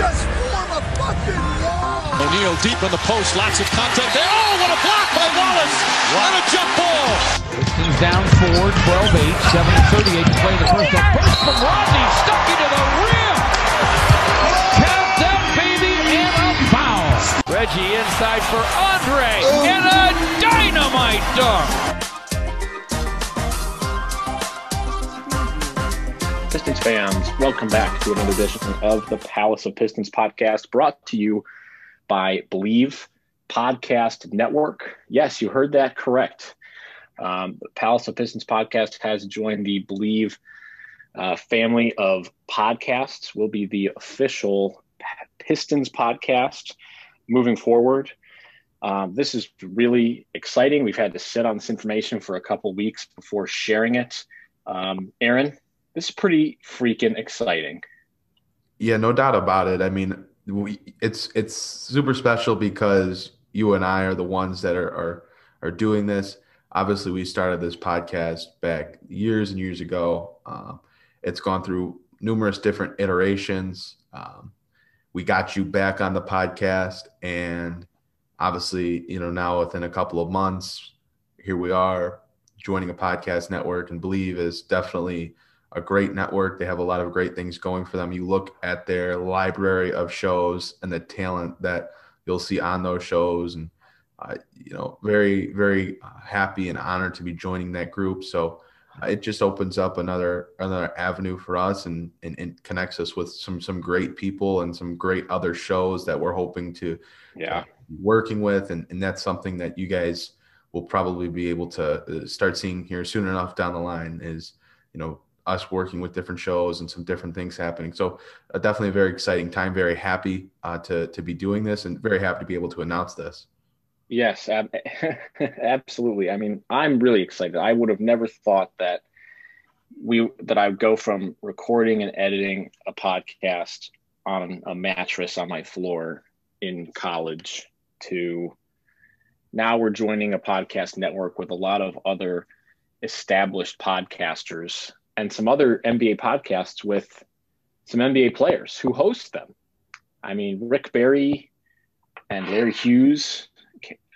just form a fucking wall. O'Neal deep in the post, lots of contact there. Oh, what a block by Wallace! What a jump ball! Pistons down 4, 12-8, 7:38 to play in the first. A burst from Rodney, stuck into the rim. Count that baby and a foul. Reggie inside for Andre and a dynamite dunk. Pistons fans, welcome back to another edition of the Palace of Pistons Podcast, brought to you by Believe Podcast Network. Yes, you heard that correct. The Palace of Pistons Podcast has joined the Believe family of podcasts. Will be the official Pistons podcast moving forward. This is really exciting. We've had to sit on this information for a couple weeks before sharing it. Aaron, this is pretty freaking exciting. Yeah, no doubt about it. I mean, it's super special because you and I are the ones that are doing this. Obviously, we started this podcast back years and years ago. It's gone through numerous different iterations. We got you back on the podcast, and obviously, now within a couple of months, here we are joining a podcast network, and Believe is definitely a great network. They have a lot of great things going for them. You look at their library of shows and the talent that you'll see on those shows, and very, very happy and honored to be joining that group. So it just opens up another avenue for us and connects us with some great people and some great other shows that we're hoping to be working with. And that's something that you guys will probably be able to start seeing here soon enough down the line is, us working with different shows and some different things happening. So definitely a very exciting time, very happy to be doing this and very happy to be able to announce this. Yes, absolutely. I mean, I'm really excited. I would have never thought that I would go from recording and editing a podcast on a mattress on my floor in college to now we're joining a podcast network with a lot of other established podcasters and some other NBA podcasts with some NBA players who host them. I mean, Rick Barry and Larry Hughes,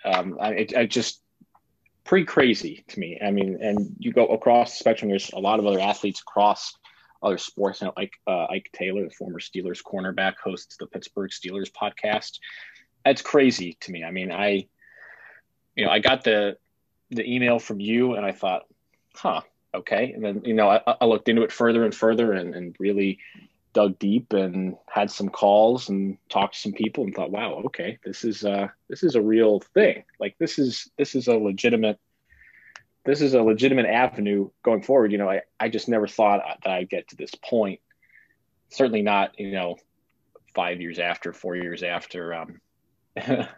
I just pretty crazy to me. I mean, and you go across the spectrum, there's a lot of other athletes across other sports. Ike Taylor, the former Steelers cornerback, hosts the Pittsburgh Steelers podcast. That's crazy to me. I mean, I got the email from you and I thought, okay. And then, I looked into it further and further and really dug deep and had some calls and talked to some people and thought, wow, okay, this is a real thing. Like this is a legitimate avenue going forward. I just never thought that I'd get to this point. Certainly not, 4 years after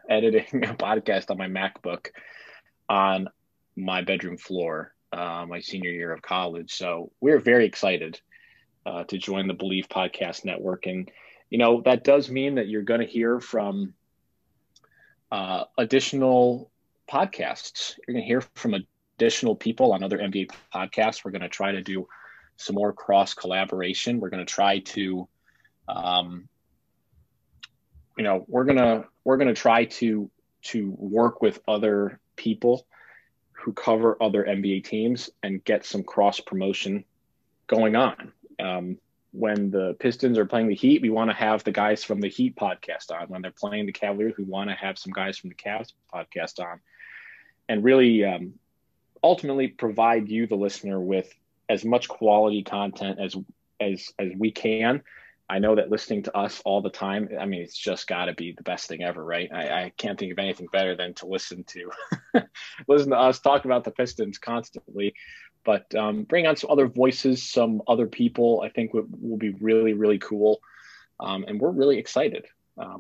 editing a podcast on my MacBook on my bedroom floor. My senior year of college. So we're very excited to join the Believe Podcast Network. And, that does mean that you're going to hear from additional podcasts. You're going to hear from additional people on other NBA podcasts. We're going to try to do some more cross collaboration. We're going to try to, we're going to try to work with other people who cover other NBA teams and get some cross promotion going on. When the Pistons are playing the Heat, we want to have the guys from the Heat podcast on. When they're playing the Cavaliers, we want to have some guys from the Cavs podcast on, and really ultimately provide you, the listener, with as much quality content as we can. I know that listening to us all the time, I mean, it's just got to be the best thing ever, right? I can't think of anything better than to listen to us talk about the Pistons constantly, but bring on some other voices, some other people, I think will be really, really cool. And we're really excited.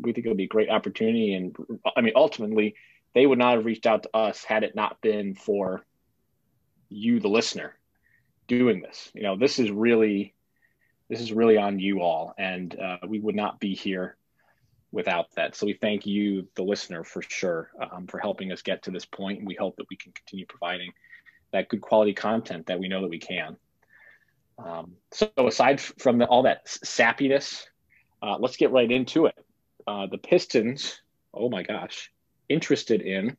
We think it'll be a great opportunity. And I mean, ultimately, they would not have reached out to us had it not been for you, the listener, doing this. This is really on you all, and we would not be here without that. So we thank you, the listener, for sure, for helping us get to this point. And we hope that we can continue providing that good quality content that we know that we can. So aside from all that sappiness, Let's get right into it. The Pistons, interested in,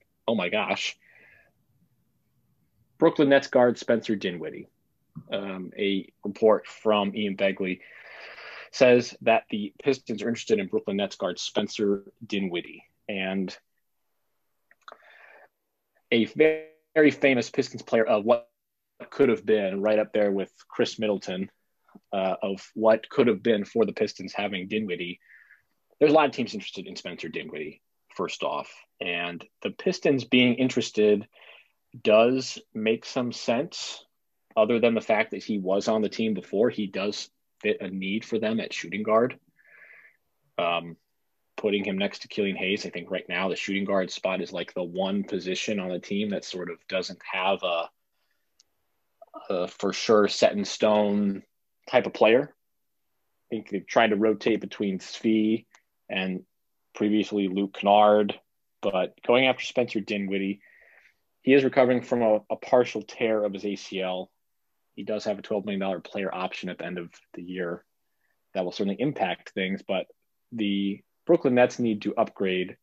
Brooklyn Nets guard Spencer Dinwiddie. A report from Ian Begley says that the Pistons are interested in Brooklyn Nets guard Spencer Dinwiddie. And a very famous Pistons player of what could have been, right up there with Chris Middleton, of what could have been for the Pistons having Dinwiddie. There's a lot of teams interested in Spencer Dinwiddie, first off. And the Pistons being interested does make some sense, other than the fact that he was on the team before. He does fit a need for them at shooting guard. Putting him next to Killian Hayes, I think right now the shooting guard spot is like the one position on the team that sort of doesn't have a for sure set in stone type of player. I think they've tried to rotate between Svi and previously Luke Kennard, but going after Spencer Dinwiddie, he is recovering from a partial tear of his ACL. He does have a $12 million player option at the end of the year. That will certainly impact things, but the Brooklyn Nets need to upgrade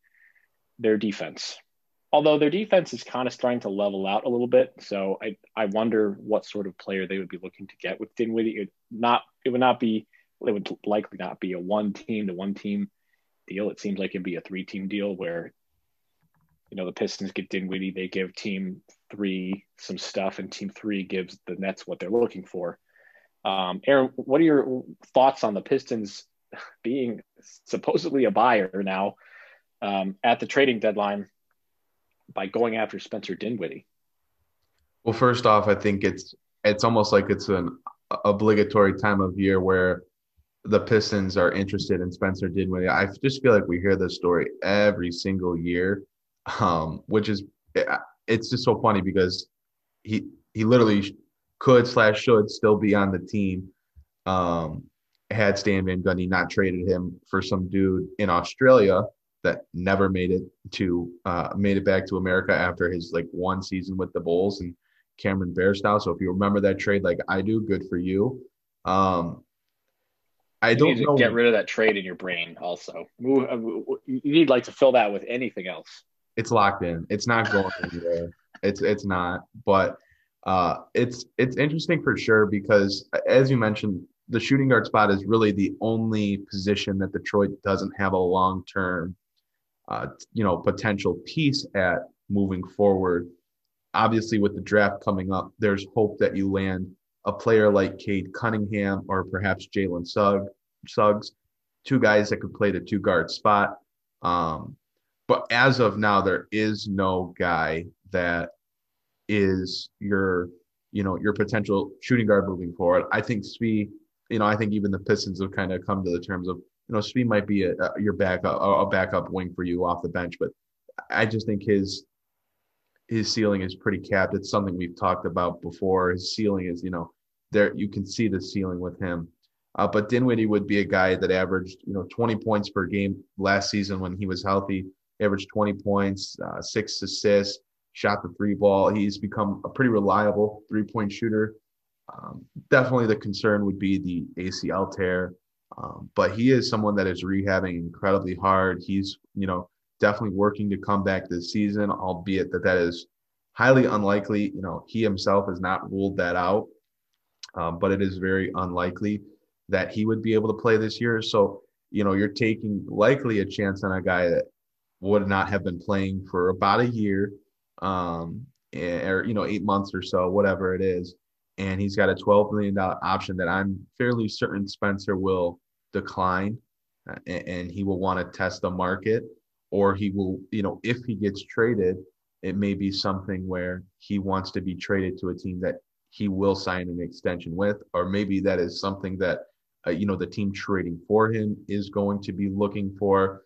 their defense. Although their defense is kind of starting to level out a little bit. So I wonder what sort of player they would be looking to get with Dinwiddie. It would likely not be a one-team deal. It seems like it'd be a 3-team deal where, the Pistons get Dinwiddie, they give team 3 some stuff, and team 3 gives the Nets what they're looking for. Aaron, what are your thoughts on the Pistons being supposedly a buyer now at the trading deadline by going after Spencer Dinwiddie? Well, first off, I think it's almost like it's an obligatory time of year where the Pistons are interested in Spencer Dinwiddie. I just feel like we hear this story every single year, which is it's just so funny because he literally could/should still be on the team. Had Stan Van Gundy not traded him for some dude in Australia that never made it back to America after his one season with the Bulls and Cameron Bairstow. So if you remember that trade like I do, good for you. I don't need to know. Get rid of that trade in your brain also. You need to fill that with anything else. It's locked in. It's not going anywhere. It's not. But it's interesting for sure because, as you mentioned, the shooting guard spot is really the only position that Detroit doesn't have a long-term, potential piece at moving forward. Obviously, with the draft coming up, there's hope that you land a player like Cade Cunningham or perhaps Jalen Suggs, 2 guys that could play the 2-guard spot. But as of now, there is no guy that is your potential shooting guard moving forward. I think Svi, I think even the Pistons have kind of come to the terms of, Svi might be your backup wing for you off the bench, but I just think his ceiling is pretty capped. It's something we've talked about before. His ceiling is, there you can see the ceiling with him. But Dinwiddie would be a guy that averaged, 20 points per game last season when he was healthy. Averaged 20 points, 6 assists, shot the 3 ball. He's become a pretty reliable 3-point shooter. Definitely the concern would be the ACL tear. But he is someone that is rehabbing incredibly hard. He's, definitely working to come back this season, albeit that is highly unlikely. He himself has not ruled that out, but it is very unlikely that he would be able to play this year. So, you're taking likely a chance on a guy that would not have been playing for about a year, or 8 months or so, whatever it is. And he's got a $12 million option that I'm fairly certain Spencer will decline, and he will want to test the market, or he will, if he gets traded, it may be something where he wants to be traded to a team that he will sign an extension with, or maybe that is something that, the team trading for him is going to be looking for.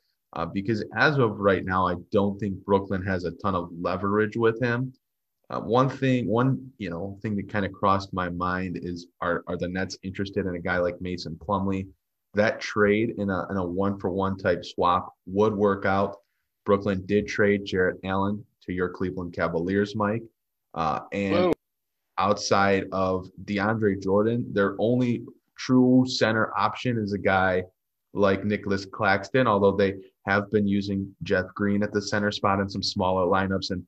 Because as of right now, I don't think Brooklyn has a ton of leverage with him. One thing that kind of crossed my mind is, are the Nets interested in a guy like Mason Plumlee? That trade in a 1-for-1 type swap would work out. Brooklyn did trade Jarrett Allen to your Cleveland Cavaliers, Mike. And Whoa. Outside of DeAndre Jordan, their only true center option is a guy like Nicholas Claxton, although they have been using Jeff Green at the center spot in some smaller lineups. And,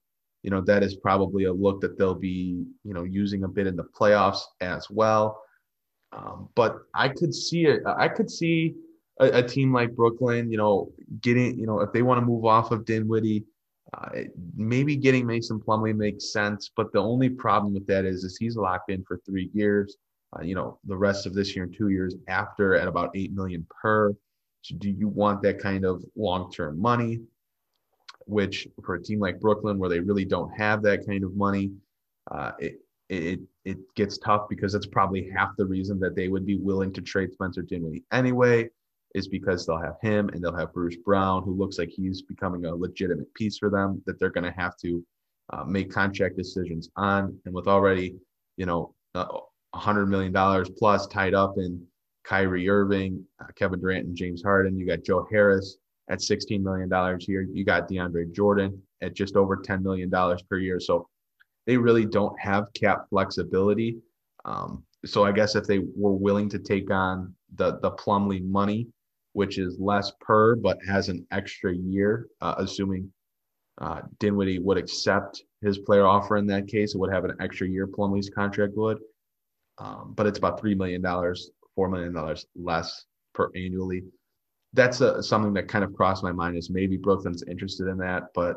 that is probably a look that they'll be, using a bit in the playoffs as well. But I could see it. I could see a team like Brooklyn, getting, if they want to move off of Dinwiddie, maybe getting Mason Plumlee makes sense. But the only problem with that is he's locked in for 3 years. The rest of this year and 2 years after at about $8 million per. So do you want that kind of long-term money? Which for a team like Brooklyn, where they really don't have that kind of money, it gets tough, because that's probably half the reason that they would be willing to trade Spencer Dinwiddie anyway, is because they'll have him and they'll have Bruce Brown, who looks like he's becoming a legitimate piece for them that they're going to have to make contract decisions on. And with already, $100 million plus tied up in Kyrie Irving, Kevin Durant, and James Harden, you got Joe Harris at $16 million a year. You got DeAndre Jordan at just over $10 million per year. So they really don't have cap flexibility. So I guess if they were willing to take on the Plumlee money, which is less per but has an extra year, assuming Dinwiddie would accept his player offer in that case, it would have an extra year, Plumlee's contract would. But it's about $3 million, $4 million less per annually. That's something that kind of crossed my mind, is maybe Brooklyn's interested in that, but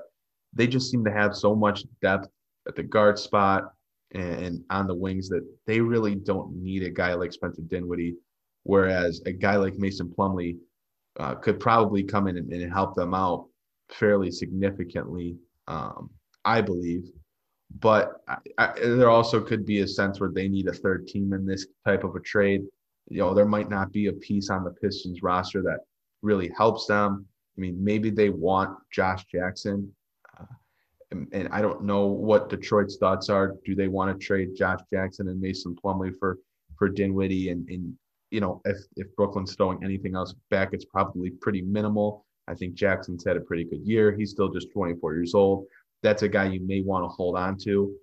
they just seem to have so much depth at the guard spot and on the wings that they really don't need a guy like Spencer Dinwiddie, whereas a guy like Mason Plumlee could probably come in and help them out fairly significantly, I believe. But there also could be a sense where they need a third team in this type of a trade. There might not be a piece on the Pistons roster that really helps them. I mean, maybe they want Josh Jackson. And I don't know what Detroit's thoughts are. Do they want to trade Josh Jackson and Mason Plumlee for Dinwiddie? And if Brooklyn's throwing anything else back, it's probably pretty minimal. I think Jackson's had a pretty good year. He's still just 24 years old. That's a guy you may want to hold on to.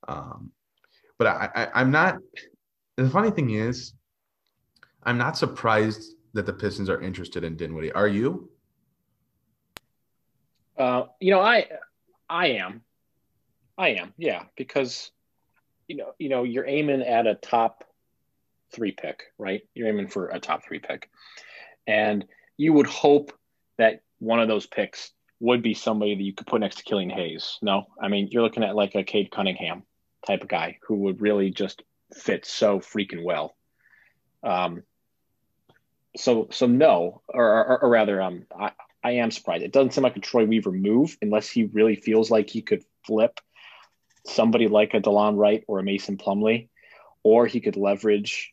But I'm not – the funny thing is, I'm not surprised that the Pistons are interested in Dinwiddie. Are you? I am, yeah, because you're aiming at a top 3 pick, right? You're aiming for a top 3 pick, and you would hope that one of those picks would be somebody that you could put next to Killian Hayes. No, I mean, you're looking at like a Cade Cunningham type of guy who would really just fit so freaking well. So no, or rather, I am surprised. It doesn't seem like a Troy Weaver move unless he really feels like he could flip somebody like a Delon Wright or a Mason Plumlee, or he could leverage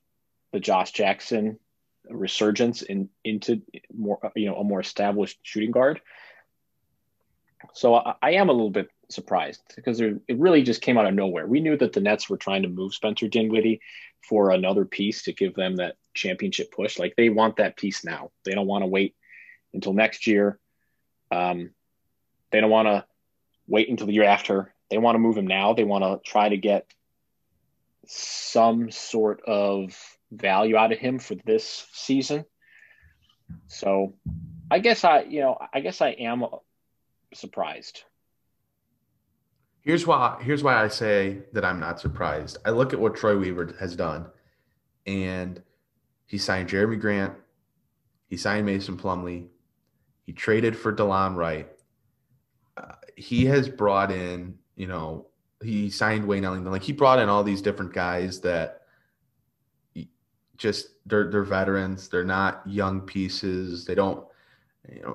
the Josh Jackson resurgence into more, a more established shooting guard. So I am a little bit surprised, because it really just came out of nowhere. We knew that the Nets were trying to move Spencer Dinwiddie for another piece to give them that championship push. Like, they want that piece now. They don't want to wait until next year. They don't want to wait until the year after. They want to move him now. They want to try to get some sort of value out of him for this season. So I guess I am surprised. Here's why I say that I'm not surprised. I look at what Troy Weaver has done, and he signed Jeremy Grant. He signed Mason Plumlee. He traded for Delon Wright. He has brought in, he signed Wayne Ellington. Like, he brought in all these different guys that they're veterans. They're not young pieces. They don't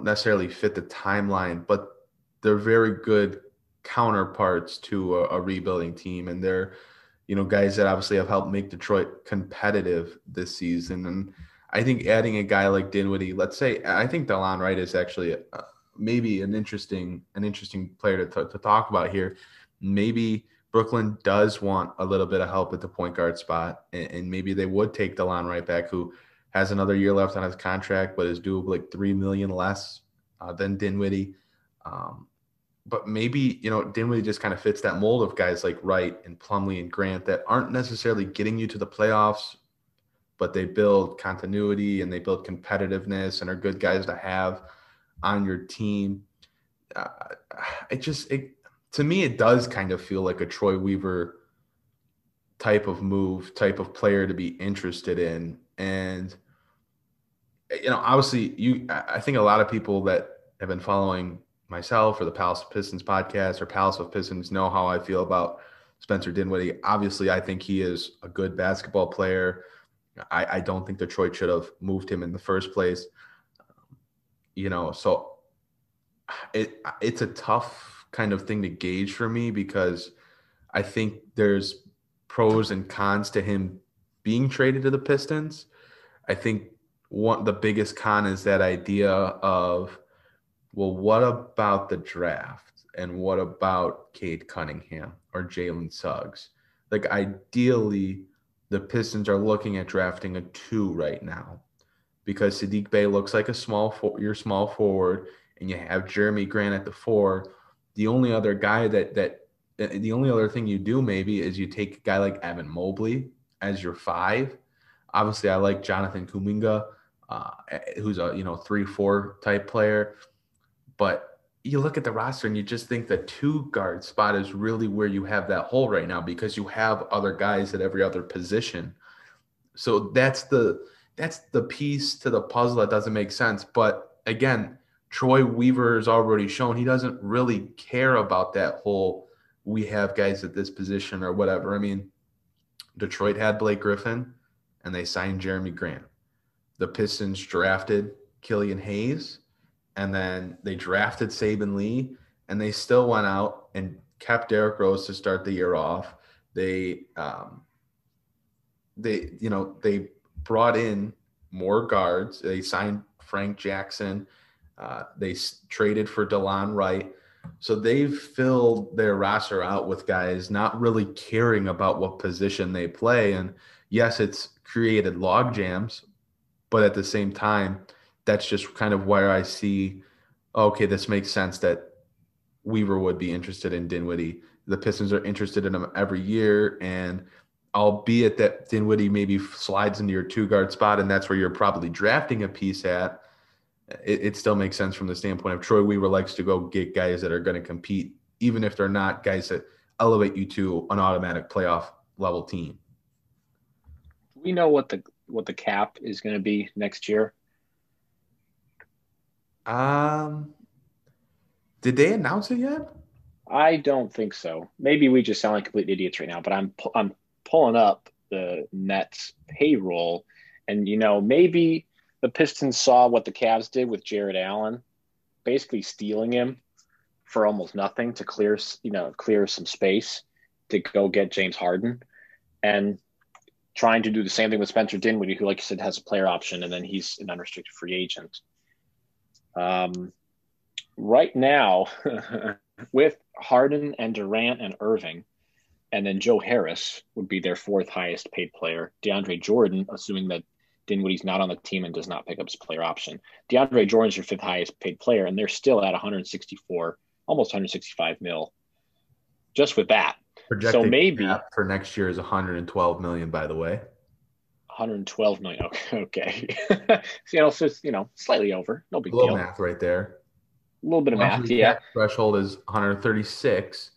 necessarily fit the timeline, but they're very good counterparts to a rebuilding team. And they're, guys that obviously have helped make Detroit competitive this season. And I think adding a guy like Dinwiddie, I think Delon Wright is actually maybe an interesting player to talk about here. Maybe Brooklyn does want a little bit of help at the point guard spot, and maybe they would take Delon Wright back, who has another year left on his contract, but is due like $3 million less than Dinwiddie. But maybe, Dinwiddie just kind of fits that mold of guys like Wright and Plumlee and Grant that aren't necessarily getting you to the playoffs, but they build continuity and they build competitiveness and are good guys to have on your team. To me, it does kind of feel like a Troy Weaver type of move, type of player to be interested in. And, obviously I think a lot of people that have been following myself or the Palace of Pistons podcast or Palace of Pistons know how I feel about Spencer Dinwiddie. Obviously, I think he is a good basketball player. I don't think Detroit should have moved him in the first place. So it's a tough kind of thing to gauge for me because I think there's pros and cons to him being traded to the Pistons. I think the biggest con is that idea of, well, what about the draft? And what about Cade Cunningham or Jalen Suggs? Like, ideally, the Pistons are looking at drafting a 2 right now because Saddiq Bey looks like your small forward, and you have Jeremy Grant at the 4. The only other guy the only other thing you do maybe is you take a guy like Evan Mobley as your 5. Obviously, I like Jonathan Kuminga, who's a 3-4 type player. But you look at the roster and you just think the 2 guard spot is really where you have that hole right now because you have other guys at every other position. So that's the piece to the puzzle that doesn't make sense. But again, Troy Weaver has already shown he doesn't really care about that whole we have guys at this position or whatever. I mean, Detroit had Blake Griffin and they signed Jeremy Grant. The Pistons drafted Killian Hayes, and then they drafted Saben Lee, and they still went out and kept Derrick Rose to start the year off. They brought in more guards. They signed Frank Jackson. They traded for Delon Wright. So they've filled their roster out with guys not really caring about what position they play. And yes, it's created log jams, but at the same time, that's just kind of where I see, okay, this makes sense that Weaver would be interested in Dinwiddie. The Pistons are interested in him every year, and albeit that Dinwiddie maybe slides into your 2-guard spot, and that's where you're probably drafting a piece at, it still makes sense from the standpoint of Troy Weaver likes to go get guys that are going to compete, even if they're not guys that elevate you to an automatic playoff level team. Do we know what the cap is going to be next year? Did they announce it yet? I don't think so. Maybe we just sound like complete idiots right now, but I'm pulling up the Nets payroll, and maybe the Pistons saw what the Cavs did with Jared Allen, basically stealing him for almost nothing to clear some space to go get James Harden, and trying to do the same thing with Spencer Dinwiddie, who, like you said, has a player option, and then he's an unrestricted free agent. Right now, with Harden and Durant and Irving, and then Joe Harris would be their 4th highest paid player. DeAndre Jordan, assuming that Dinwiddie's not on the team and does not pick up his player option. DeAndre Jordan's your 5th highest paid player, and they're still at 164, almost 165 mil, just with that. Projected so maybe for next year is 112 million, by the way. 112 million. Okay. So it's slightly over. No big deal. deal. Math right there. A little bit of math, yeah. Threshold is 136.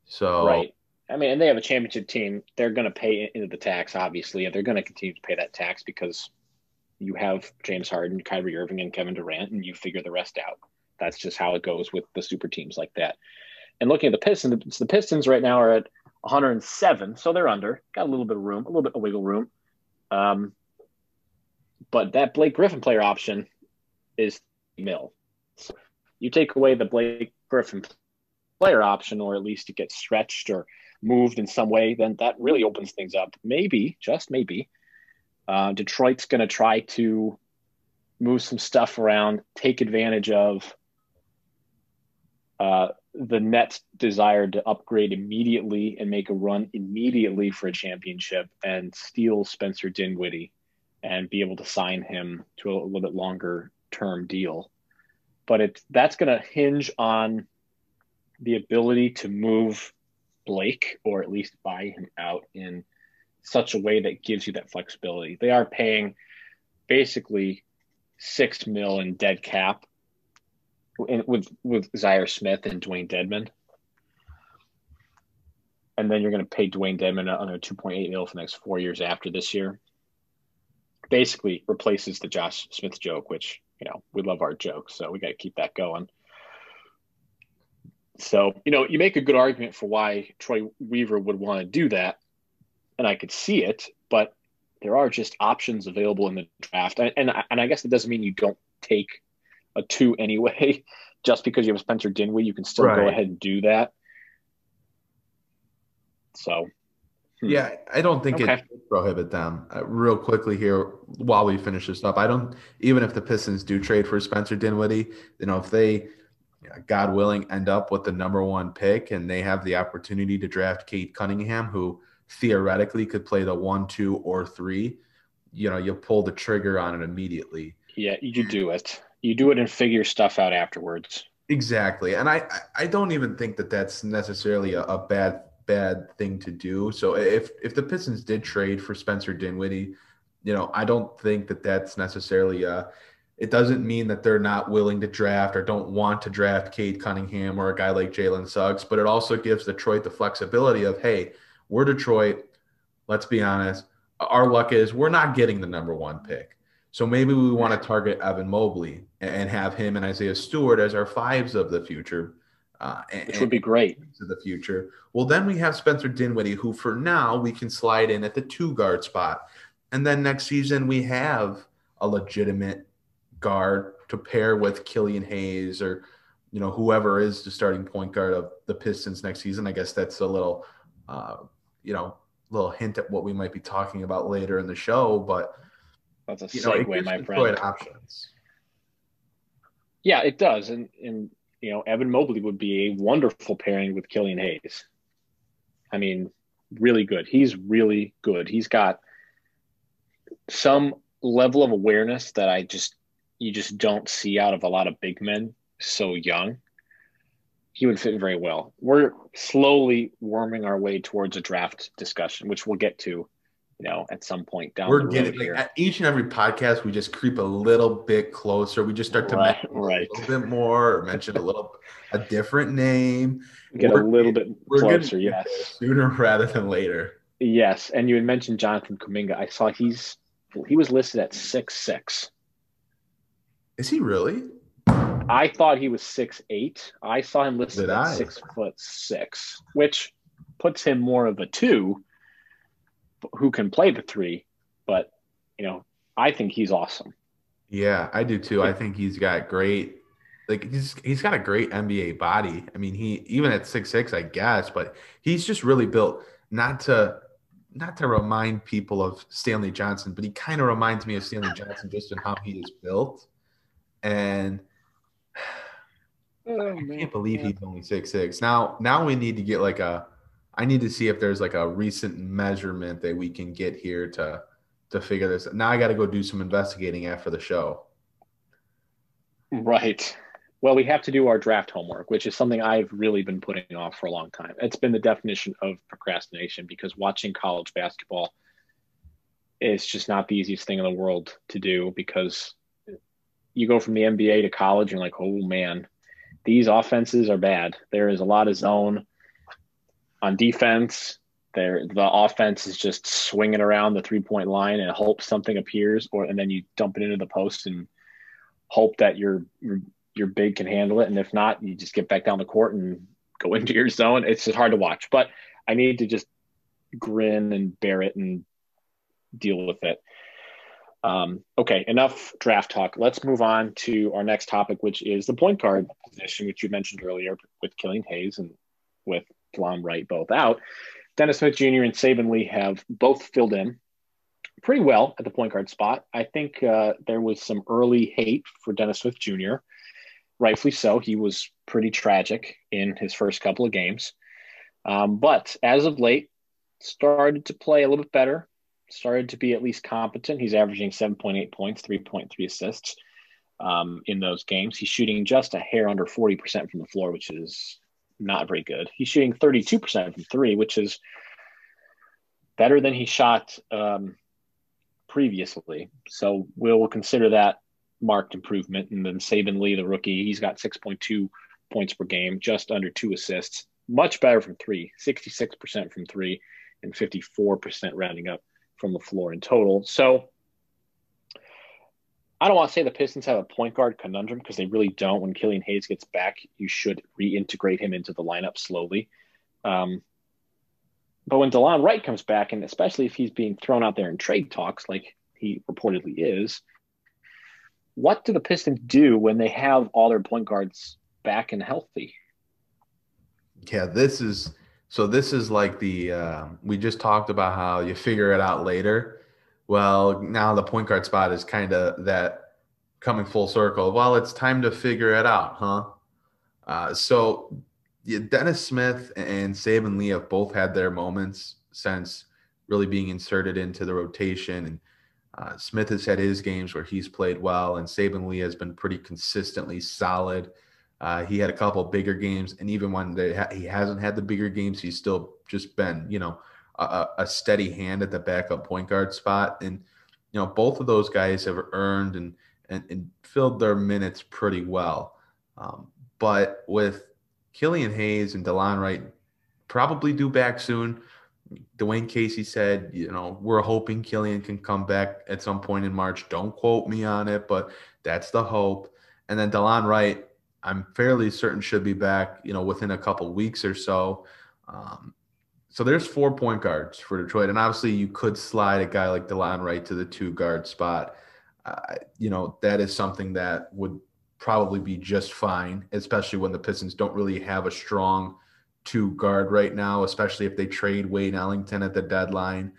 So right. I mean, and they have a championship team. They're going to pay into the tax, obviously, and they're going to continue to pay that tax because you have James Harden, Kyrie Irving, and Kevin Durant, and you figure the rest out. That's just how it goes with the super teams like that. And looking at the Pistons right now are at 107, so they're under. Got a little bit of room, a little bit of wiggle room. But that Blake Griffin player option is mil. So you take away the Blake Griffin player option, or at least it gets stretched or moved in some way, then that really opens things up. Maybe, just maybe, Detroit's going to try to move some stuff around, take advantage of the Nets' desire to upgrade immediately and make a run immediately for a championship, and steal Spencer Dinwiddie and be able to sign him to a little bit longer term deal. But that's going to hinge on the ability to move Blake, or at least buy him out in such a way that gives you that flexibility. They are paying basically $6 million in dead cap with Zaire Smith and Dwayne Dedmon. And then you're going to pay Dwayne Dedmon another $2.8 million for the next 4 years after this year. Basically replaces the Josh Smith joke, which, we love our jokes, so we got to keep that going. So, you make a good argument for why Troy Weaver would want to do that, and I could see it, but there are just options available in the draft. And I guess that doesn't mean you don't take a 2 anyway. Just because you have Spencer Dinwiddie, you can still go ahead and do that. So, yeah, I don't think it should prohibit them. Real quickly here, while we finish this up, even if the Pistons do trade for Spencer Dinwiddie, if they, God willing, end up with the number 1 pick and they have the opportunity to draft Cade Cunningham, who theoretically could play the 1, 2, or 3, you pull the trigger on it immediately. Yeah, you do it. You do it and figure stuff out afterwards. Exactly. And I don't even think that that's necessarily a bad thing to do. So if the Pistons did trade for Spencer Dinwiddie, I don't think that that's necessarily it doesn't mean that they're not willing to draft or don't want to draft Cade Cunningham or a guy like Jalen Suggs, but it also gives Detroit the flexibility of, hey, we're Detroit. Let's be honest. Our luck is we're not getting the number 1 pick. So maybe we want to target Evan Mobley and have him and Isaiah Stewart as our 5s of the future. Which would be great. To the future. Well, then we have Spencer Dinwiddie, who for now we can slide in at the 2 guard spot. And then next season we have a legitimate guard to pair with Killian Hayes or, whoever is the starting point guard of the Pistons next season. I guess that's a little, little hint at what we might be talking about later in the show. But that's a segue, my friend. Options. Yeah, it does. And Evan Mobley would be a wonderful pairing with Killian Hayes. I mean, really good. He's really good. He's got some level of awareness that you just don't see out of a lot of big men so young. He would fit very well. We're slowly worming our way towards a draft discussion, which we'll get to, at some point down the road here. At each and every podcast, we just creep a little bit closer. We just start to mention a little bit more, or mention a different name. Get a little bit closer, yes. Sooner rather than later. Yes, and you had mentioned Jonathan Kaminga. I saw he was listed at 6'6". Is he really? I thought he was 6'8". I saw him listed at 6'6", which puts him more of a 2 who can play the 3. But, I think he's awesome. Yeah, I do too. I think he's got great he's got a great NBA body. I mean, he even at 6'6", I guess, but he's just really built not to remind people of Stanley Johnson, but he kind of reminds me of Stanley Johnson just in how he is built. And I can't believe he's only 6'6". Now we need to get I need to see if there's a recent measurement that we can get here to figure this out. Now I got to go do some investigating after the show. Right. Well, we have to do our draft homework, which is something I've really been putting off for a long time. It's been the definition of procrastination because watching college basketball is just not the easiest thing in the world to do because you go from the NBA to college and you're like, oh man, these offenses are bad. There is a lot of zone on defense. The offense is just swinging around the 3-point line and hope something appears, and then you dump it into the post and hope that your big can handle it. And if not, you just get back down the court and go into your zone. It's just hard to watch, but I need to just grin and bear it and deal with it. Okay, enough draft talk. Let's move on to our next topic, which is the point guard position, which you mentioned earlier with Killian Hayes and with Delon Wright both out. Dennis Smith Jr. and Saben Lee have both filled in pretty well at the point guard spot. I think there was some early hate for Dennis Smith Jr., rightfully so. He was pretty tragic in his first couple of games. But as of late, started to play a little bit better, started to be at least competent. He's averaging 7.8 points, 3.3 assists in those games. He's shooting just a hair under 40% from the floor, which is not very good. He's shooting 32% from 3, which is better than he shot previously. So we'll consider that marked improvement. And then Saben Lee, the rookie, he's got 6.2 points per game, just under 2 assists. Much better from three, 66% from three, and 54% rounding up from the floor in total. So I don't want to say the Pistons have a point guard conundrum because they really don't. When Killian Hayes gets back, you should reintegrate him into the lineup slowly. But when Delon Wright comes back, and especially if he's being thrown out there in trade talks like he reportedly is, what do the Pistons do when they have all their point guards back and healthy? Yeah, this is like we just talked about how you figure it out later. Well, now the point guard spot is kind of that coming full circle. Well, it's time to figure it out, huh? So Dennis Smith and Saben Lee have both had their moments since really being inserted into the rotation. And Smith has had his games where he's played well, and Saben Lee has been pretty consistently solid. He had a couple of bigger games, and even when he hasn't had the bigger games, he's still just been, a steady hand at the backup point guard spot. And, both of those guys have earned and filled their minutes pretty well. But with Killian Hayes and Delon Wright probably due back soon, Dwayne Casey said, we're hoping Killian can come back at some point in March. Don't quote me on it, but that's the hope. And then Delon Wright, I'm fairly certain should be back, within a couple weeks or so. So there's 4 point guards for Detroit. And obviously you could slide a guy like Delon Wright to the 2-guard spot. That is something that would probably be just fine, especially when the Pistons don't really have a strong 2-guard right now, especially if they trade Wade Ellington at the deadline.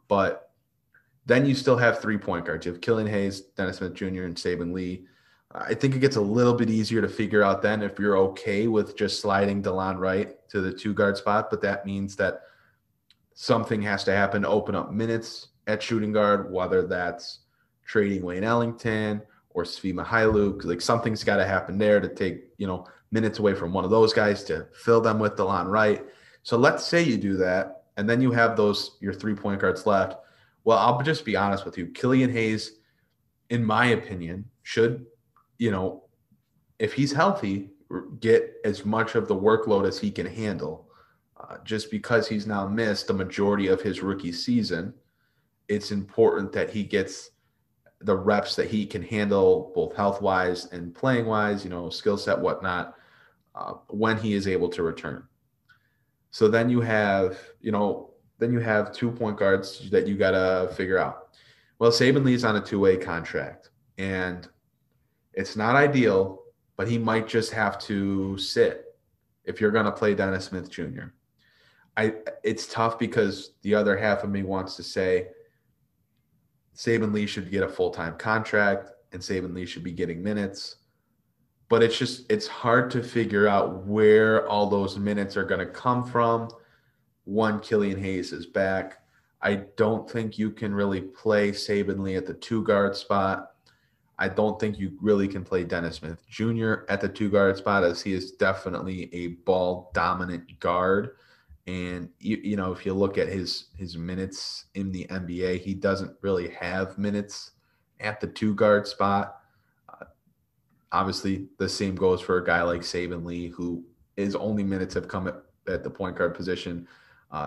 But then you still have 3 point guards. You have Killian Hayes, Dennis Smith Jr., and Saben Lee. I think it gets a little bit easier to figure out then if you're okay with just sliding Delon Wright to the 2-guard spot, but that means that something has to happen to open up minutes at shooting guard, whether that's trading Wayne Ellington or Svi Mykhailiuk. Like something's got to happen there to take, minutes away from one of those guys to fill them with Delon Wright. So let's say you do that, and then you have your 3 point guards left. Well, I'll just be honest with you. Killian Hayes, in my opinion, should – if he's healthy, get as much of the workload as he can handle. Just because he's now missed the majority of his rookie season, it's important that he gets the reps that he can handle both health-wise and playing-wise, skill set, whatnot, when he is able to return. So then you have, 2 point guards that you got to figure out. Well, Saben Lee's on a 2-way contract, and it's not ideal, but he might just have to sit if you're going to play Dennis Smith Jr. It's tough because the other half of me wants to say Saben Lee should get a full-time contract and Saben Lee should be getting minutes. But it's hard to figure out where all those minutes are going to come from when Killian Hayes is back. I don't think you can really play Saben Lee at the 2-guard spot. I don't think you really can play Dennis Smith Jr. at the 2-guard spot, as he is definitely a ball-dominant guard. And, if you look at his minutes in the NBA, he doesn't really have minutes at the 2-guard spot. Obviously, the same goes for a guy like Saben Lee, who his only minutes have come at the point guard position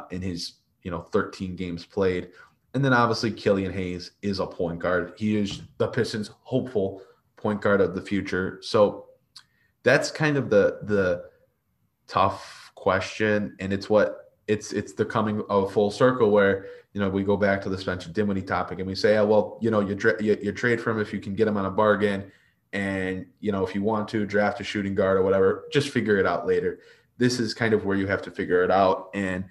in his 13 games played. And then obviously Killian Hayes is a point guard. He is the Pistons' hopeful point guard of the future. So that's kind of the tough question. And it's the coming of full circle where, we go back to the Spencer Dinwiddie topic and we say, you trade for him if you can get him on a bargain. And, if you want to draft a shooting guard or whatever, just figure it out later. This is kind of where you have to figure it out. And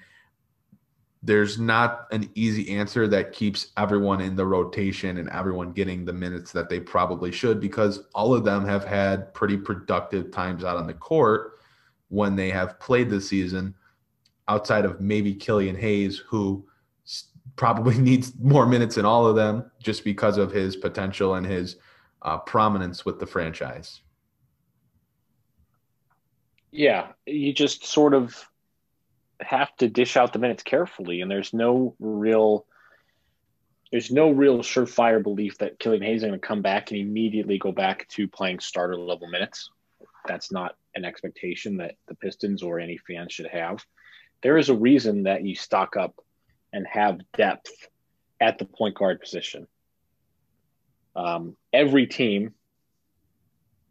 there's not an easy answer that keeps everyone in the rotation and everyone getting the minutes that they probably should, because all of them have had pretty productive times out on the court when they have played this season, outside of maybe Killian Hayes, who probably needs more minutes than all of them just because of his potential and his prominence with the franchise. Yeah, you just sort of have to dish out the minutes carefully, and there's no real surefire belief that Killian Hayes is going to come back and immediately go back to playing starter level minutes. That's not an expectation that the Pistons or any fan should have. There is a reason that you stock up and have depth at the point guard position. Every team,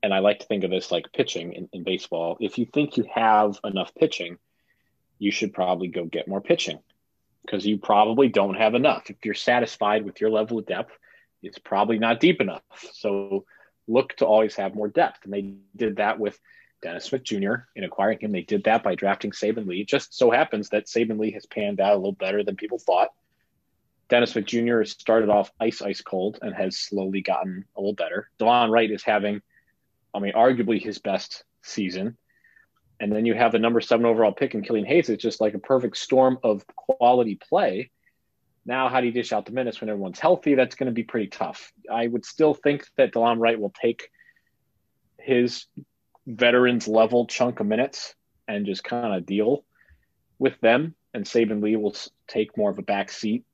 and I like to think of this like pitching in baseball, if you think you have enough pitching, you should probably go get more pitching because you probably don't have enough. If you're satisfied with your level of depth, it's probably not deep enough. So look to always have more depth. And they did that with Dennis Smith Jr. in acquiring him. They did that by drafting Saben Lee. It just so happens that Saben Lee has panned out a little better than people thought. Dennis Smith Jr. has started off ice cold and has slowly gotten a little better. Delon Wright is having, arguably his best season. And then you have the number 7 overall pick in Killian Hayes. It's just like a perfect storm of quality play. Now, how do you dish out the minutes when everyone's healthy? That's going to be pretty tough. I would still think that Delon Wright will take his veterans level chunk of minutes and just kind of deal with them. And Saben Lee will take more of a back seat.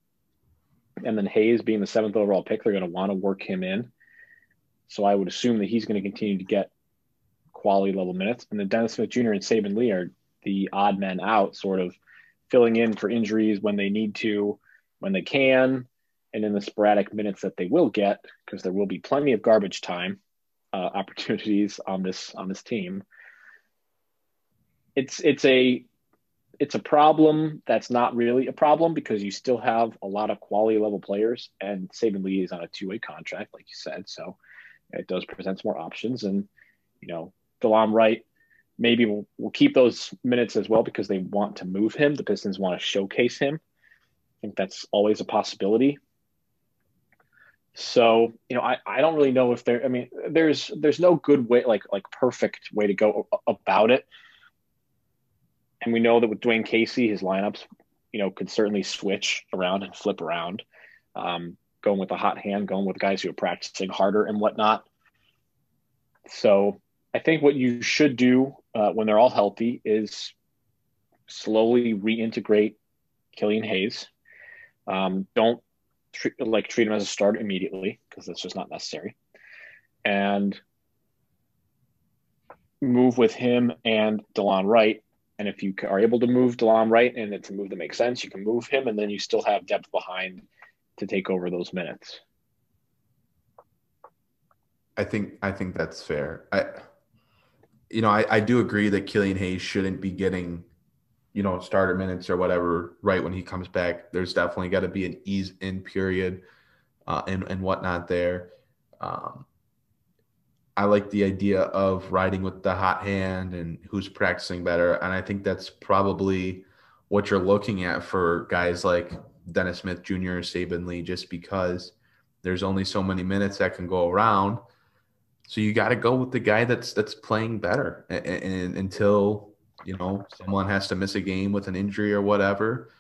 And then Hayes being the 7th overall pick, they're going to want to work him in. So I would assume that he's going to continue to get quality level minutes. And then Dennis Smith Jr. and Saben Lee are the odd men out, sort of filling in for injuries when they need to, when they can, and in the sporadic minutes that they will get, because there will be plenty of garbage time opportunities on this team. It's a problem that's not really a problem because you still have a lot of quality level players, and Saben Lee is on a 2-way contract, like you said, so it does present some more options. And Delon Wright maybe will keep those minutes as well because they want to move him. The Pistons want to showcase him. I think that's always a possibility. So, I don't really know if there's no good way, like perfect way to go about it. And we know that with Dwayne Casey, his lineups, could certainly switch around and flip around, going with a hot hand, going with guys who are practicing harder and whatnot. So I think what you should do when they're all healthy is slowly reintegrate Killian Hayes. Don't treat him as a starter immediately because that's just not necessary. And move with him and Delon Wright. And if you are able to move Delon Wright and it's a move that makes sense, you can move him, and then you still have depth behind to take over those minutes. I think that's fair. I do agree that Killian Hayes shouldn't be getting, starter minutes or whatever right when he comes back. There's definitely got to be an ease in period and whatnot there. I like the idea of riding with the hot hand and who's practicing better. And I think that's probably what you're looking at for guys like Dennis Smith Jr., Saben Lee, just because there's only so many minutes that can go around. So you got to go with the guy that's playing better and until, someone has to miss a game with an injury or whatever.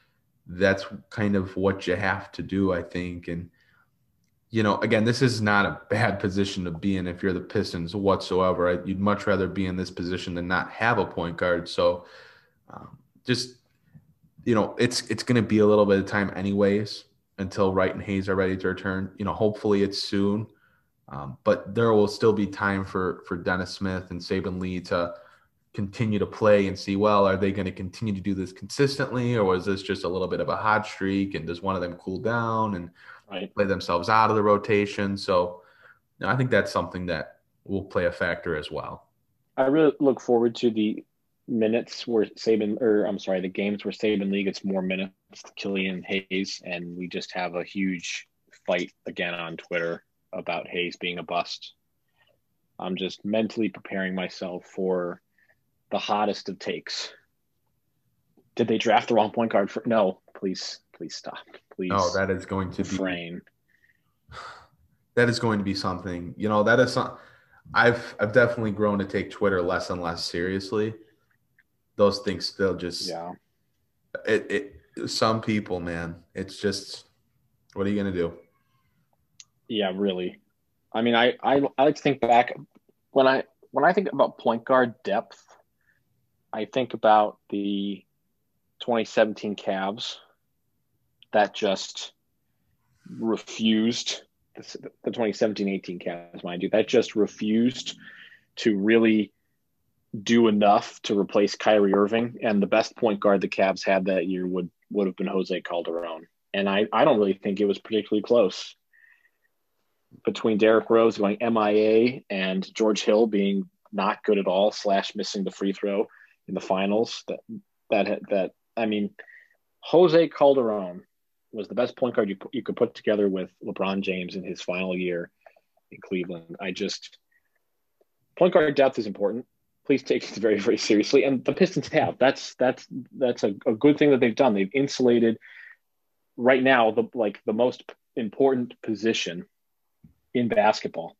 That's kind of what you have to do, I think. And, again, this is not a bad position to be in if you're the Pistons whatsoever. You'd much rather be in this position than not have a point guard. So it's going to be a little bit of time anyways until Wright and Hayes are ready to return. Hopefully it's soon. But there will still be time for Dennis Smith and Saben Lee to continue to play and see, well, are they going to continue to do this consistently, or was this just a little bit of a hot streak, and does one of them cool down and play themselves out of the rotation? So I think that's something that will play a factor as well. I really look forward to the minutes where the games where Saben Lee gets more minutes to Killian Hayes, and we just have a huge fight again on Twitter about Hayes being a bust. I'm just mentally preparing myself for the hottest of takes. Did they draft the wrong point guard? No, please stop. Please. No, that is going to refrain. That is going to be something. That is something. I've definitely grown to take Twitter less and less seriously. Those things still just some people, man. It's just, what are you gonna do? Yeah, really. I mean, I like to think back when I think about point guard depth. I think about the 2017 Cavs that just refused, the 2017-18 Cavs, mind you, that just refused to really do enough to replace Kyrie Irving, and the best point guard the Cavs had that year would have been Jose Calderon. And I don't really think it was particularly close between Derrick Rose going MIA and George Hill being not good at all / missing the free throw in the finals. I mean, Jose Calderon was the best point guard you could put together with LeBron James in his final year in Cleveland. Point guard depth is important. Please take it very, very seriously. And the Pistons have. That's a good thing that they've done. They've insulated right now the most important position in basketball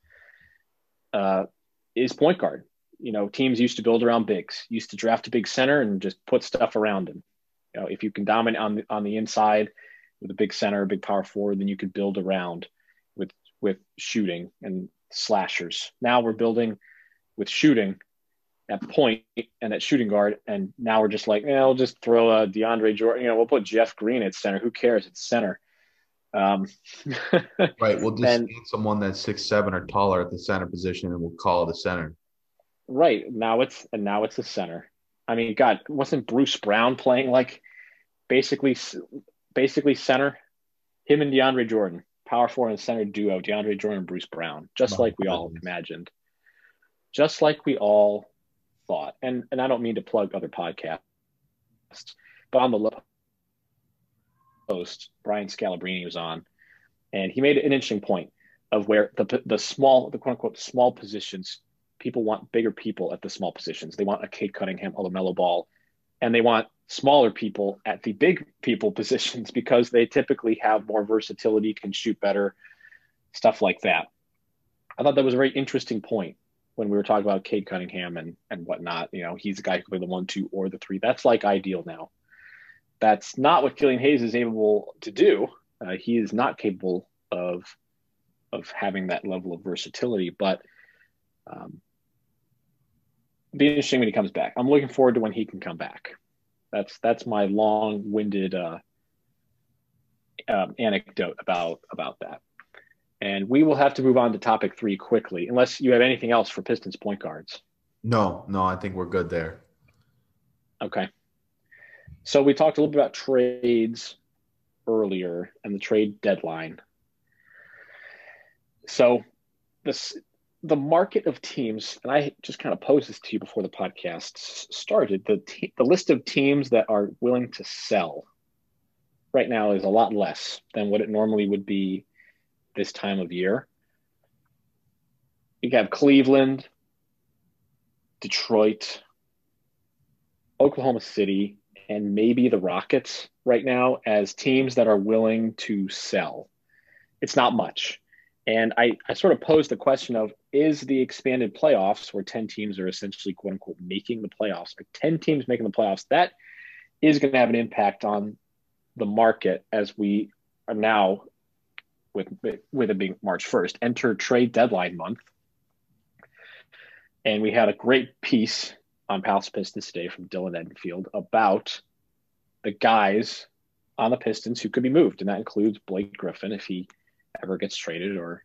is point guard. You know, teams used to build around bigs, used to draft a big center and just put stuff around him. You know, if you can dominate on the inside with a big center, a big power forward, then you could build around with shooting and slashers. Now we're building with shooting at point and at shooting guard, and now we're just like, we'll just throw a DeAndre Jordan. We'll put Jeff Green at center. Who cares? It's center. Right. We'll just need someone that's 6'7" or taller at the center position, and we'll call it a center. Right. Now it's a center. I mean, God, wasn't Bruce Brown playing like basically center? Him and DeAndre Jordan, power forward and center duo, DeAndre Jordan and Bruce Brown, just like we all imagined, just like we all thought. And I don't mean to plug other podcasts, but on the post, Brian Scalabrine was on, and he made an interesting point of where the quote unquote small positions, people want bigger people at the small positions. They want a Cade Cunningham, a LaMelo Ball, and they want smaller people at the big people positions because they typically have more versatility, can shoot better, stuff like that. I thought that was a very interesting point when we were talking about Cade Cunningham and whatnot. You know, he's the guy who can play the 1, 2, or the 3. That's like ideal now. That's not what Killian Hayes is able to do. He is not capable of having that level of versatility, but it'll be interesting when he comes back. I'm looking forward to when he can come back. That's my long-winded anecdote about that. And we will have to move on to topic 3 quickly, unless you have anything else for Pistons point guards. No, I think we're good there. Okay. So we talked a little bit about trades earlier and the trade deadline. So the market of teams, and I just kind of posed this to you before the podcast started, the list of teams that are willing to sell right now is a lot less than what it normally would be this time of year. You have Cleveland, Detroit, Oklahoma City, and maybe the Rockets right now as teams that are willing to sell. It's not much. And I sort of posed the question of, is the expanded playoffs where 10 teams are essentially quote unquote making the playoffs, or 10 teams making the playoffs, that is going to have an impact on the market as we are now, with it being March 1st, enter trade deadline month. And we had a great piece on Palace of Pistons today from Dylan Enfield about the guys on the Pistons who could be moved. And that includes Blake Griffin, if he ever gets traded or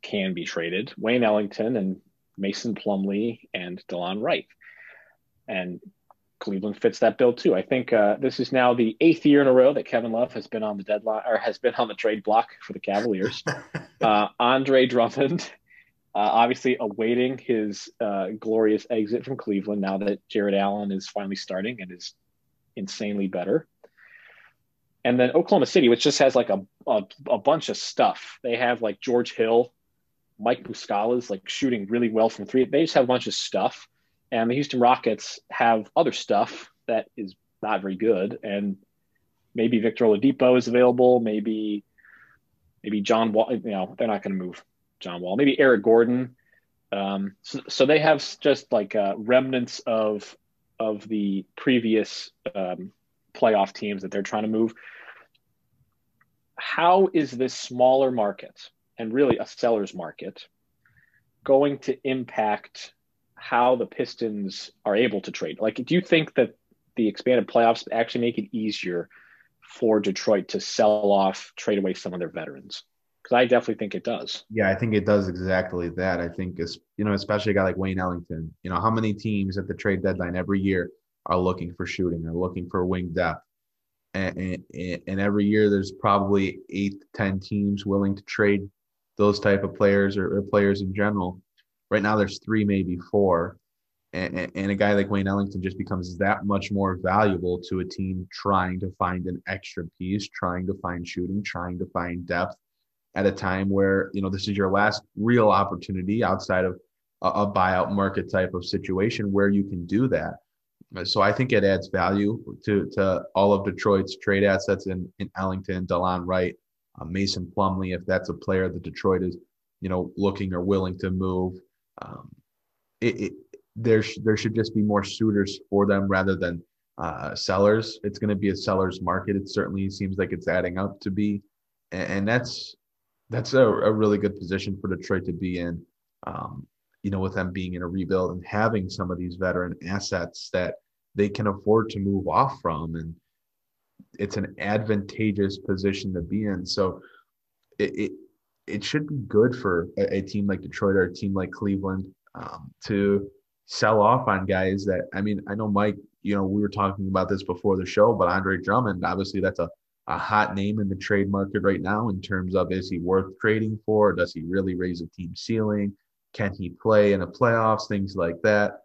can be traded, Wayne Ellington and Mason Plumlee and Delon Wright. And Cleveland fits that bill too. I think this is now the 8th year in a row that Kevin Love has been on the deadline, or has been on the trade block for the Cavaliers. Andre Drummond, obviously awaiting his glorious exit from Cleveland now that Jared Allen is finally starting and is insanely better. And then Oklahoma City, which just has like a bunch of stuff. They have like George Hill, Mike Muscala's like shooting really well from 3. They just have a bunch of stuff. And the Houston Rockets have other stuff that is not very good. And maybe Victor Oladipo is available. Maybe John Wall. You know, they're not going to move John Wall. Maybe Eric Gordon. So they have just like remnants of the previous playoff teams that they're trying to move. How is this smaller market, and really a seller's market, going to impact how the Pistons are able to trade? Like, do you think that the expanded playoffs actually make it easier for Detroit to sell off, trade away some of their veterans? Because I definitely think it does. Yeah, I think it does exactly that. I think, especially a guy like Wayne Ellington, how many teams at the trade deadline every year are looking for shooting, are looking for wing depth. And every year there's probably 8 to 10 teams willing to trade those type of players or players in general. Right now there's 3, maybe 4. And a guy like Wayne Ellington just becomes that much more valuable to a team trying to find an extra piece, trying to find shooting, trying to find depth at a time where, this is your last real opportunity outside of a buyout market type of situation where you can do that. So I think it adds value to all of Detroit's trade assets in Ellington, Delon, Wright, Mason Plumlee, if that's a player that Detroit is, looking or willing to move. There should just be more suitors for them rather than sellers. It's going to be a seller's market. It certainly seems like it's adding up to be, and that's a really good position for Detroit to be in. With them being in a rebuild and having some of these veteran assets that they can afford to move off from, and it's an advantageous position to be in. So it should be good for a team like Detroit or a team like Cleveland to sell off on guys that, I know, Mike, we were talking about this before the show, but Andre Drummond, obviously that's a hot name in the trade market right now in terms of, is he worth trading for? Does he really raise a team ceiling? Can he play in the playoffs? Things like that.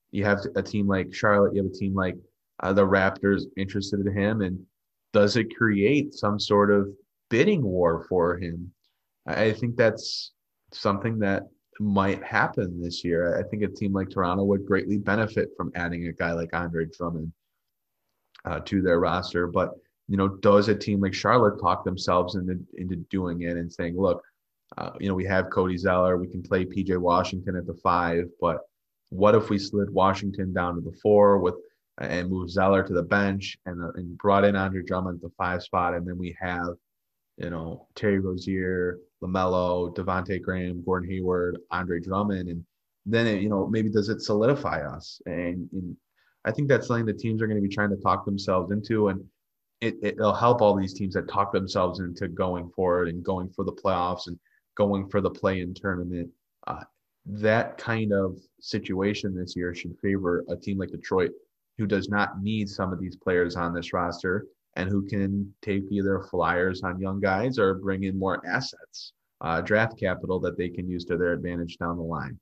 You have a team like Charlotte, you have a team like the Raptors interested in him, and does it create some sort of bidding war for him? I think that's something that might happen this year. I think a team like Toronto would greatly benefit from adding a guy like Andre Drummond to their roster. But, does a team like Charlotte talk themselves into doing it and saying, look, we have Cody Zeller, we can play PJ Washington at the 5, but what if we slid Washington down to the 4 and moved Zeller to the bench and brought in Andre Drummond at the 5 spot, and then we have, Terry Rozier, LaMelo, Devontae Graham, Gordon Hayward, Andre Drummond, and then maybe does it solidify us? And I think that's something the teams are going to be trying to talk themselves into, and it'll help all these teams that talk themselves into going forward and going for the playoffs and going for the play-in tournament. That kind of situation this year should favor a team like Detroit, who does not need some of these players on this roster and who can take either flyers on young guys or bring in more assets, draft capital that they can use to their advantage down the line.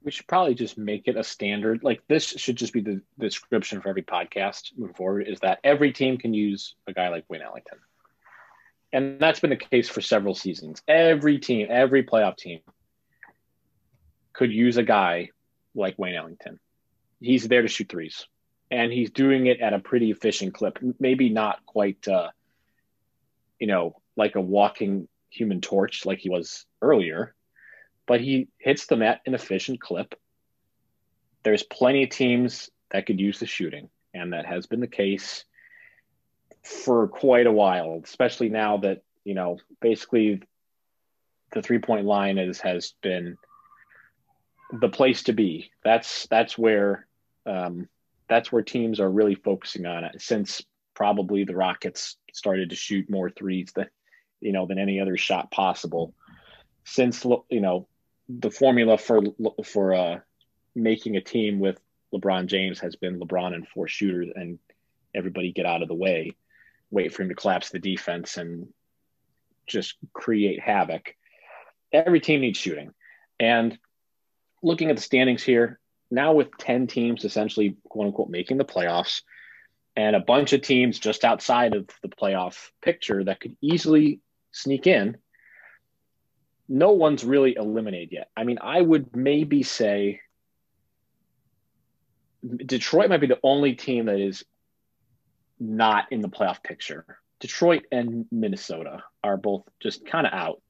We should probably just make it a standard. Like, this should just be the description for every podcast moving forward, is that every team can use a guy like Wayne Ellington. And that's been the case for several seasons. Every team, every playoff team could use a guy like Wayne Ellington. He's there to shoot threes, and he's doing it at a pretty efficient clip. Maybe not quite, like a walking human torch like he was earlier, but he hits them at an efficient clip. There's plenty of teams that could use the shooting, and that has been the case for quite a while, especially now that, basically the 3-point line has been the place to be. That's where teams are really focusing on it, since probably the Rockets started to shoot more threes than any other shot possible. Since, the formula for making a team with LeBron James has been LeBron and 4 shooters, and everybody get out of the way, wait for him to collapse the defense and just create havoc. Every team needs shooting. And looking at the standings here, now with 10 teams essentially, quote unquote, making the playoffs, and a bunch of teams just outside of the playoff picture that could easily sneak in, no one's really eliminated yet. I would maybe say Detroit might be the only team that is not in the playoff picture. Detroit and Minnesota are both just kind of out.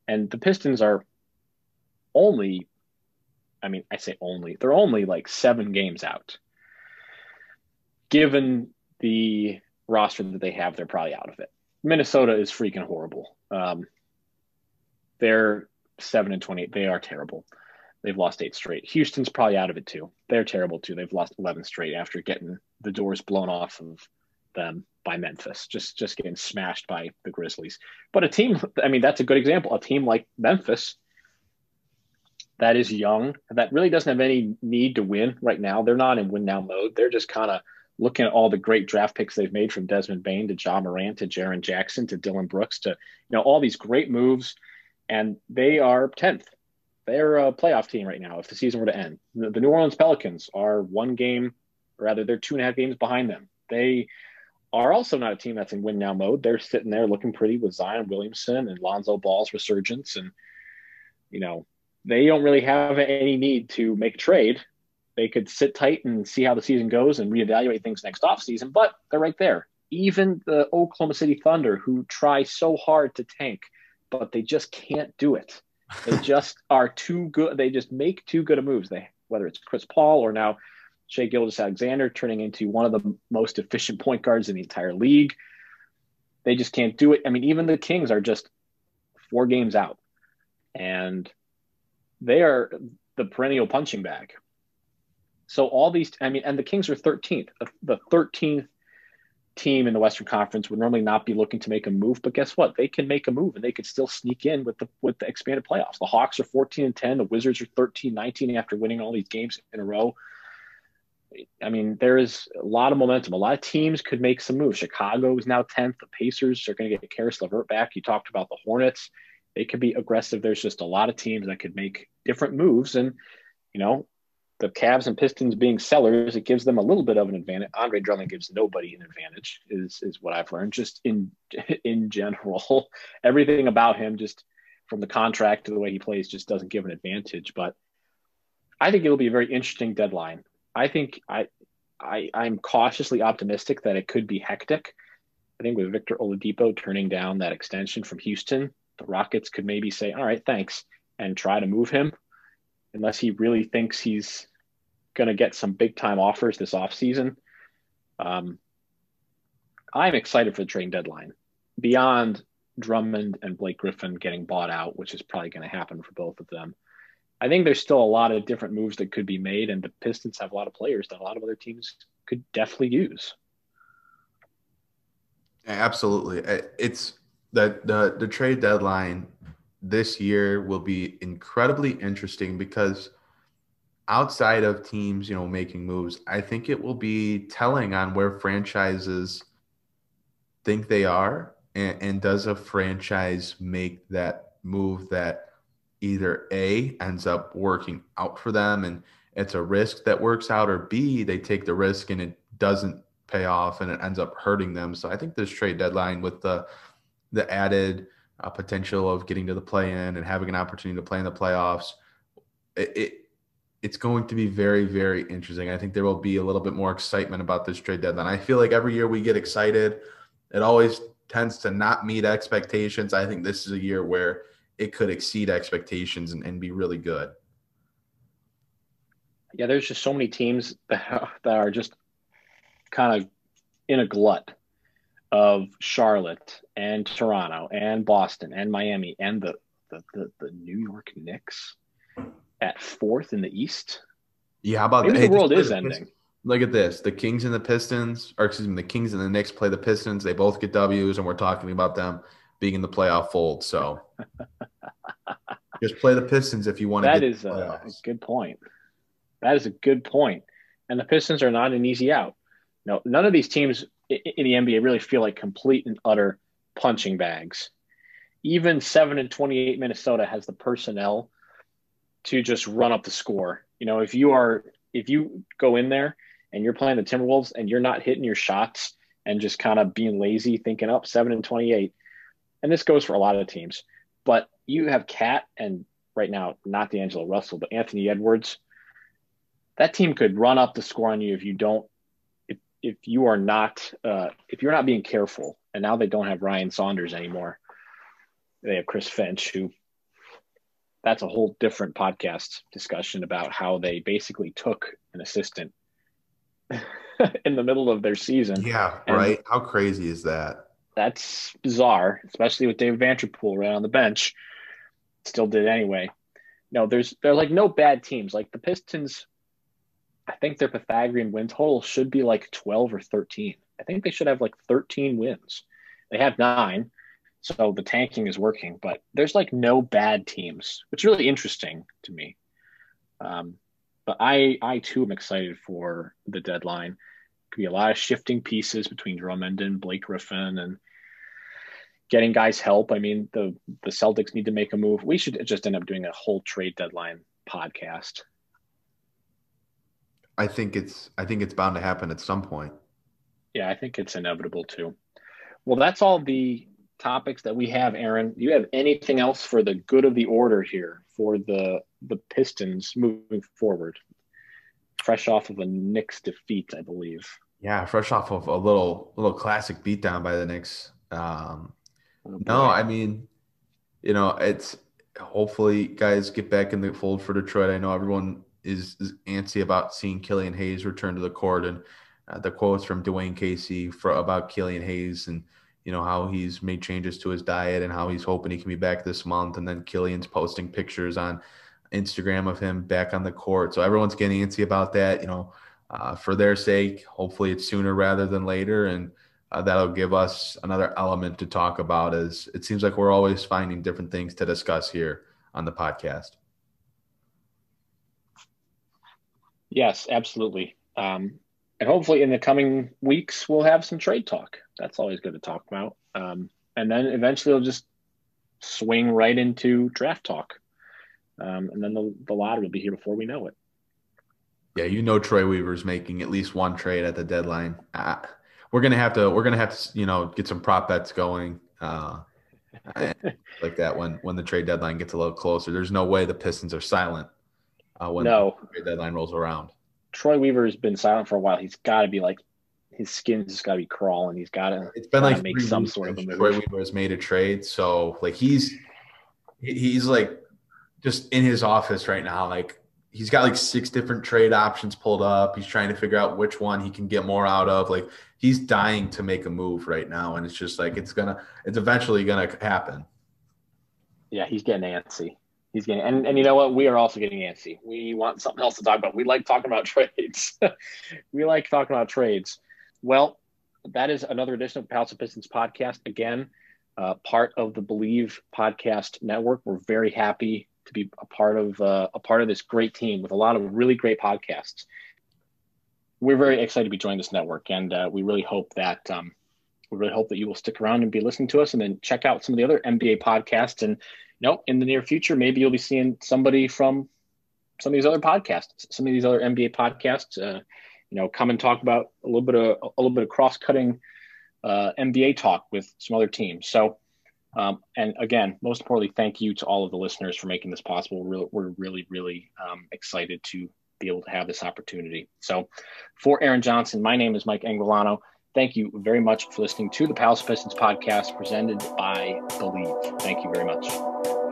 And the Pistons are only, I say only, they're only like 7 games out. Given the roster that they have, they're probably out of it. Minnesota is freaking horrible. They're 7-28. They are terrible. They've lost 8 straight. Houston's probably out of it too. They're terrible too. They've lost 11 straight after getting the doors blown off of them by Memphis, just getting smashed by the Grizzlies. But a team, I mean, that's a good example. A team like Memphis that is young, that really doesn't have any need to win right now. They're not in win now mode. They're just kind of looking at all the great draft picks they've made, from Desmond Bane to Ja Morant to Jaren Jackson to Dylan Brooks to, all these great moves. And they are 10th. They're a playoff team right now if the season were to end. The New Orleans Pelicans are they're 2.5 games behind them. They are also not a team that's in win now mode. They're sitting there looking pretty with Zion Williamson and Lonzo Ball's resurgence. And, they don't really have any need to make a trade. They could sit tight and see how the season goes and reevaluate things next offseason, but they're right there. Even the Oklahoma City Thunder, who try so hard to tank, but they just can't do it. They just are too good. They just make too good of moves. Whether it's Chris Paul or now Shai Gilgeous-Alexander turning into one of the most efficient point guards in the entire league. They just can't do it. I mean, even the Kings are just 4 games out, and they are the perennial punching bag. So all these, and the Kings are 13th. The 13th team in the Western Conference would normally not be looking to make a move, but guess what? They can make a move and they could still sneak in with the expanded playoffs. The Hawks are 14-10. The Wizards are 13-19 after winning all these games in a row. I mean, there is a lot of momentum. A lot of teams could make some moves. Chicago is now 10th. The Pacers are going to get Karis LeVert back. You talked about the Hornets. They could be aggressive. There's just a lot of teams that could make different moves. And, the Cavs and Pistons being sellers, it gives them a little bit of an advantage. Andre Drummond gives nobody an advantage, is what I've learned. Just in general, everything about him, just from the contract to the way he plays, just doesn't give an advantage. But I think it'll be a very interesting deadline. I think I'm cautiously optimistic that it could be hectic. I think with Victor Oladipo turning down that extension from Houston, the Rockets could maybe say, all right, thanks, and try to move him, unless he really thinks he's going to get some big-time offers this offseason. I'm excited for the trading deadline. Beyond Drummond and Blake Griffin getting bought out, which is probably going to happen for both of them, I think there's still a lot of different moves that could be made, and the Pistons have a lot of players that a lot of other teams could definitely use. Absolutely. It's the trade deadline this year will be incredibly interesting because outside of teams, making moves, I think it will be telling on where franchises think they are, and does a franchise make that move that either A, ends up working out for them and it's a risk that works out, or B, they take the risk and it doesn't pay off and it ends up hurting them. So I think this trade deadline, with the added potential of getting to the play-in and having an opportunity to play in the playoffs, it's going to be very, very interesting. I think there will be a little bit more excitement about this trade deadline. I feel like every year we get excited, it always tends to not meet expectations. I think this is a year where it could exceed expectations and be really good. Yeah, there's just so many teams that are just kind of in a glut of Charlotte and Toronto and Boston and Miami and the New York Knicks at 4th in the East. Yeah, how about maybe the world is ending. Look at this. The Kings and the Pistons, the Kings and the Knicks play the Pistons. They both get W's, and we're talking about them being in the playoff fold. So just play the Pistons if you want to get the playoffs. That is a good point. That is a good point. And the Pistons are not an easy out. No, none of these teams in the NBA really feel like complete and utter punching bags. Even 7-28 Minnesota has the personnel to just run up the score. If you go in there and you're playing the Timberwolves and you're not hitting your shots and just kind of being lazy, thinking up 7-28, and this goes for a lot of teams, but you have Cat and right now, not D'Angelo Russell, but Anthony Edwards, that team could run up the score on you if you're not being careful. And now they don't have Ryan Saunders anymore. They have Chris Finch, who, that's a whole different podcast discussion about how they basically took an assistant in the middle of their season. Yeah, right. How crazy is that? That's bizarre, especially with David Vanterpool right on the bench. Still did anyway. No, there's like no bad teams. Like the Pistons, I think their Pythagorean win total should be like 12 or 13. I think they should have like 13 wins. They have 9, so the tanking is working. But there's like no bad teams, which is really interesting to me. But I too am excited for the deadline. Could be a lot of shifting pieces between Drummond and Blake Griffin and getting guys help. I mean, the Celtics need to make a move. We should just end up doing a whole trade deadline podcast. I think it's bound to happen at some point. Yeah, I think it's inevitable too. Well, that's all the topics that we have, Aaron. Do you have anything else for the good of the order here for the Pistons moving forward? Fresh off of a Knicks defeat, I believe. Yeah, fresh off of a little classic beatdown by the Knicks. No, I mean, it's hopefully guys get back in the fold for Detroit. I know everyone is antsy about seeing Killian Hayes return to the court, and the quotes from Dwayne Casey about Killian Hayes and how he's made changes to his diet and how he's hoping he can be back this month. And then Killian's posting pictures on Instagram of him back on the court. So everyone's getting antsy about that, for their sake. Hopefully it's sooner rather than later. And that'll give us another element to talk about, as it seems like we're always finding different things to discuss here on the podcast. Yes, absolutely. And hopefully in the coming weeks, we'll have some trade talk. That's always good to talk about. And then eventually it'll just swing right into draft talk. And then the lottery will be here before we know it. Yeah, Troy Weaver's making at least one trade at the deadline. We're gonna have to get some prop bets going like that when the trade deadline gets a little closer. There's no way the Pistons are silent when the trade deadline rolls around. Troy Weaver has been silent for a while. He's got to be like, his skin's just got to be crawling. He's got to. It's been like make some sort of a move. Troy Weaver has made a trade, so like he's like just in his office right now. Like he's got like 6 different trade options pulled up. He's trying to figure out which one he can get more out of. Like he's dying to make a move right now, and it's just like it's eventually gonna happen. Yeah, he's getting antsy. He's getting, and you know what? We are also getting antsy. We want something else to talk about. We like talking about trades. We like talking about trades. Well, that is another edition of Palace of Pistons Podcast. Again, part of the Believe Podcast Network. We're very happy to be a part of this great team with a lot of really great podcasts. We're very excited to be joining this network, and we really hope that you will stick around and be listening to us, and then check out some of the other NBA podcasts. And in the near future, maybe you'll be seeing somebody from some of these other podcasts, some of these other NBA podcasts. Come and talk about a little bit of cross-cutting NBA talk with some other teams. So, and again, most importantly, thank you to all of the listeners for making this possible. We're really, really excited to be able to have this opportunity. So, for Aaron Johnson, my name is Mike Anguilano. Thank you very much for listening to the Palace of Pistons Podcast presented by Believe. Thank you very much.